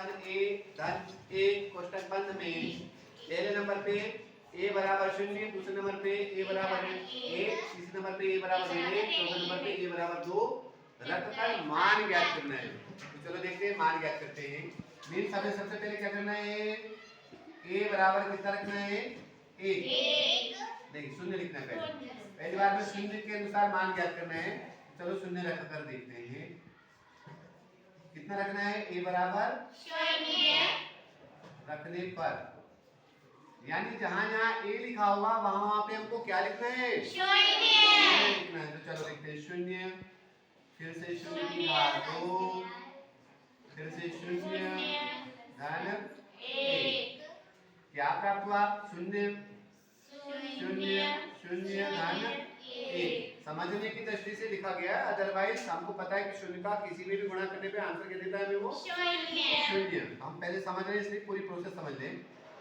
धन ए कोष्टक बंद में पहले नंबर पे a बराबर 0, दूसरे नंबर पे a बराबर 1, तीसरे नंबर पे a बराबर 1, चौथे नंबर पे a बराबर 2 रख कर मान ज्ञात करना है। तो चलो देखते हैं मान ज्ञात करते हैं। मीन्स हमें सबसे पहले क्या करना है, a बराबर कितना रखना है 1 नहीं 0 लिखना है पहली बार में 0 के अनुसार मान ज्ञात करना है। चलो 0 रख कर देखते हैं कितना रखना है, a बराबर 0 रखने पर यानी जहां जहां a लिखा होगा वहां पे हमको क्या लिखना है 0 लिखना है। तो चलो लिखते हैं 0, फिर से 0 की घात 2, फिर से 0 धन 1 क्या प्राप्त हुआ 0 0 0 धन 1। समझने की दृष्टि से लिखा गया, अदरवाइज हमको पता है कि 0 का किसी में भी गुणा करने पे आंसर क्या देता है हमें वो 0। हम पहले समझ रहे हैं इसलिए पूरी प्रोसेस समझ लें।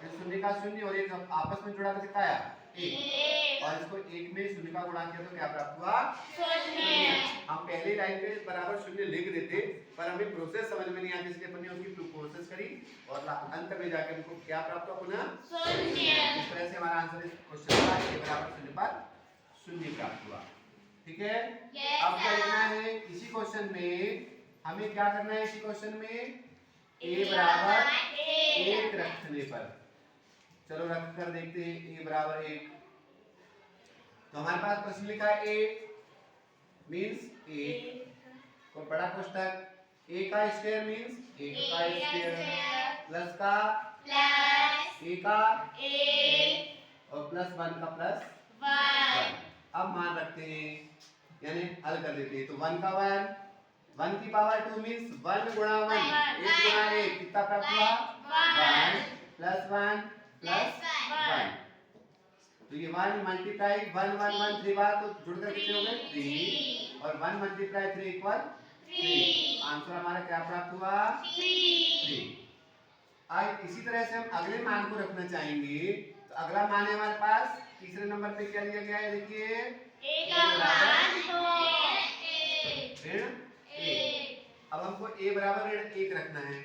0 का 0 और 1 आपस में जुड़ा कर दिखाया 1 और इसको 1 में 0 का गुणा किया तो क्या प्राप्त हुआ 0। हम पहली लाइन पे बराबर 0 लिख देते पर हमें प्रोसेस समझ में नहीं आती इसलिए अपन ने उसकी प्रोसेस करी और अंत में जाकर हमको क्या प्राप्त हुआ पुनः 0। इस तरह से हमारा आंसर इस क्वेश्चन का a बराबर 0 पर 0 प्राप्त हुआ। ठीक है, अब क्या लिखना है इसी क्वेश्चन में, हमें क्या करना है इसी क्वेश्चन में a बराबर 1 रखने पर। चलो रख कर देखते हैं a बराबर 1। तो हमारे पास प्रश्न लिखा है a मींस 1 को बड़ा कोष्टक a का स्क्वायर मींस 1 का स्क्वायर प्लस का a का और प्लस 1 का प्लस 1। अब मान रखते हैं यानी हल कर देते हैं। तो 1 का 1 की पावर 2 मींस 1 गुणा 1 1 गुणा 1 कितना प्राप्त हुआ 1 प्लस 1 प्लस 1। तो ये 1 मल्टीप्लाई 1 1 1 3 बार तो जुड़कर कितने हो गए 3 और 1 मल्टीप्लाई 3 इक्वल 3। आंसर हमारा क्या प्राप्त हुआ 3। आज इसी तरह से हम अगले मान को रखना चाहेंगे। तो अगला मान है हमारे पास तीसरे नंबर पे क्या लिया गया है, देखिए ऋण 1। अब हमको a बराबर ऋण 1 रखना है।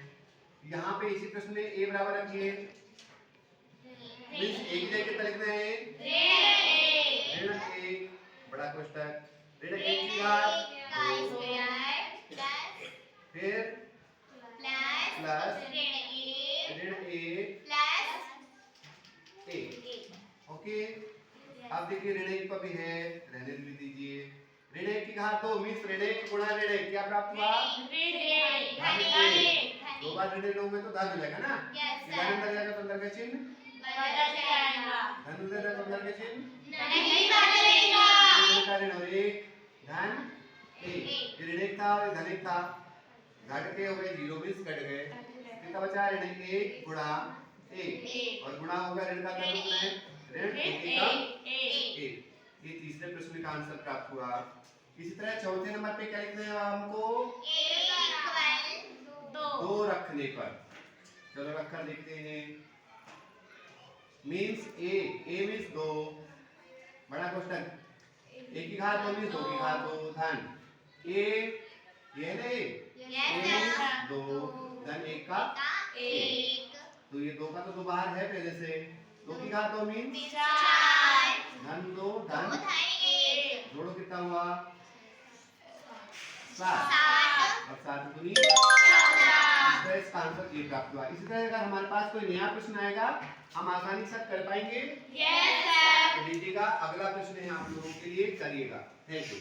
यहाँ पे इसी प्रश्न में a बराबर रखिए मींस एक जगह कितना लिखना है ऋण 1 बड़ा कोष्टक ऋण 1 की घात 2 फिर प्लस ऋण 1 ओके। अब देखिए ऋण 1 को भी है रहने भी दीजिए। ऋण 1 की घात 2 मींस ऋण 1 गुणा ऋण 1 क्या प्राप्त हुआ दो बार ऋण लोगे तो धन हो जाएगा ना, धन अंदर जाएगा तो अंदर का चिन्ह धन उधर जाएगा तो अंदर का चिन्ह नहीं बदलेगा। ऋण और 1 धन 1 ऋण 1 था और धन 1 था घट के हो गए 0 बीस घट गए कितना बचा ऋण 1 गुणा 1 और गुणा होगा ऋण का क्या रूप में ऋण 1 का 1। ये तीसरे प्रश्न का आंसर प्राप्त हुआ। इसी तरह चौथे नंबर पे क्या लिखना है हमको 2 रखने पर। चलो रखकर देखते हैं मींस a मींस 2 बड़ा कोष्टक 1 की घात 2 मींस 2 की घात 2 धन a ये नहीं 2 धन 1 का 1। तो ये 2 का तो 2 बाहर है पहले से 2 की घात 2 मींस 4 धन 2 धन 1 जोड़ो कितना हुआ 7 और 7 दूनी 14। इसका आंसर ये प्राप्त हुआ। इसी तरह अगर हमारे पास कोई नया प्रश्न आएगा हम आसानी से कर पाएंगे। Yes sir. लीजिएगा अगला प्रश्न है आप लोगों के लिए, करिएगा। Thank you.